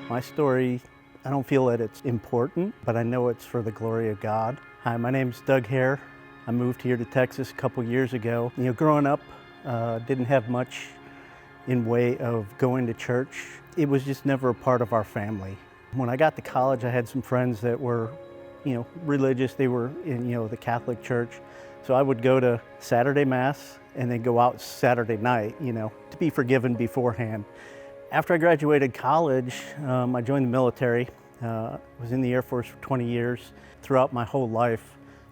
My story, I don't feel that it's important, but I know it's for the glory of God. Hi, my name's Doug Hare. I moved here to Texas a couple years ago. Growing up, didn't have much in way of going to church. It was just never a part of our family. When I got to college, I had some friends that were, religious. They were in, the Catholic Church. So I would go to Saturday Mass and then go out Saturday night, to be forgiven beforehand. After I graduated college, I joined the military. Was in the Air Force for 20 years. Throughout my whole life,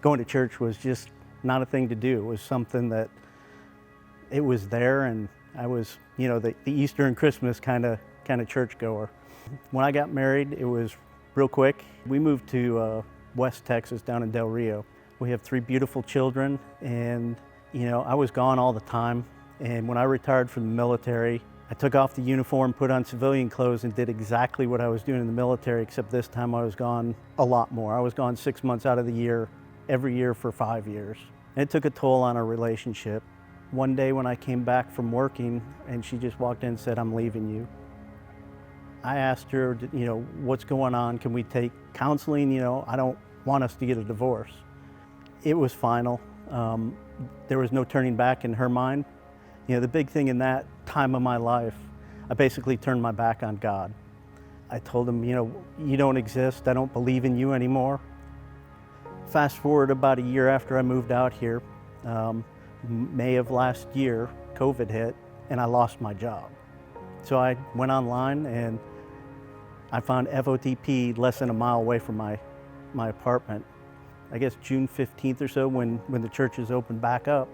going to church was just not a thing to do. It was something that it was there, and I was, the Easter and Christmas kind of churchgoer. When I got married, it was real quick. We moved to West Texas, down in Del Rio. We have 3 beautiful children, and I was gone all the time. And when I retired from the military, I took off the uniform, put on civilian clothes, and did exactly what I was doing in the military, except this time I was gone a lot more. I was gone 6 months out of the year, every year for 5 years. And it took a toll on our relationship. One day when I came back from working, and she just walked in and said, "I'm leaving you." I asked her, what's going on? Can we take counseling? I don't want us to get a divorce. It was final. There was no turning back in her mind. The big thing in that time of my life, I basically turned my back on God. I told him, you don't exist. I don't believe in you anymore. Fast forward about a year after I moved out here, May of last year, COVID hit, and I lost my job. So I went online and I found FOTP less than a mile away from my apartment. I guess June 15th or so when the churches opened back up.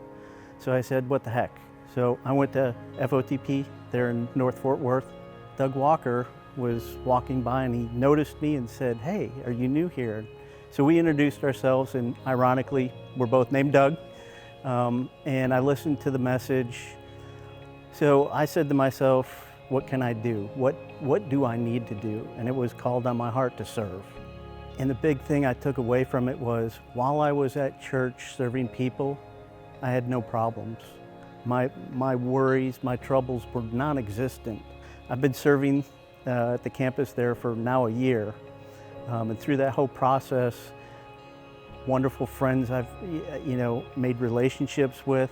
So I said, what the heck? So I went to FOTP there in North Fort Worth. Doug Walker was walking by and he noticed me and said, "Hey, are you new here?" So we introduced ourselves, and ironically, we're both named Doug. And I listened to the message. So I said to myself, what can I do? What do I need to do? And it was called on my heart to serve. And the big thing I took away from it was, while I was at church serving people, I had no problems. My worries, my troubles were non-existent. I've been serving at the campus there for now a year. And through that whole process, wonderful friends I've made relationships with.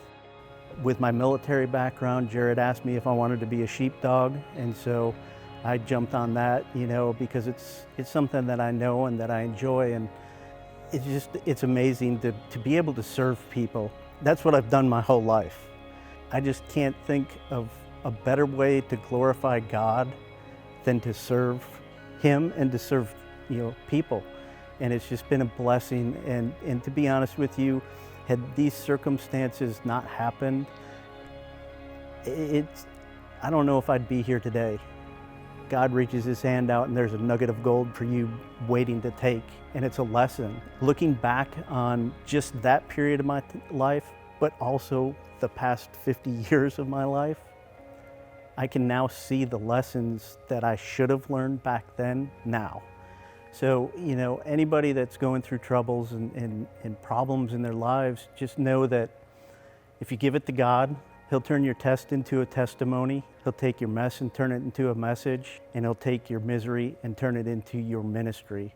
With my military background, Jared asked me if I wanted to be a sheepdog, and so I jumped on that, because it's something that I know and that I enjoy, and it's amazing to be able to serve people. That's what I've done my whole life. I just can't think of a better way to glorify God than to serve Him and to serve, people. And it's just been a blessing. And to be honest with you, had these circumstances not happened, I don't know if I'd be here today. God reaches His hand out and there's a nugget of gold for you waiting to take. And it's a lesson. Looking back on just that period of my life, but also the past 50 years of my life, I can now see the lessons that I should have learned back then now. So, anybody that's going through troubles and problems in their lives, just know that if you give it to God, He'll turn your test into a testimony. He'll take your mess and turn it into a message, and He'll take your misery and turn it into your ministry.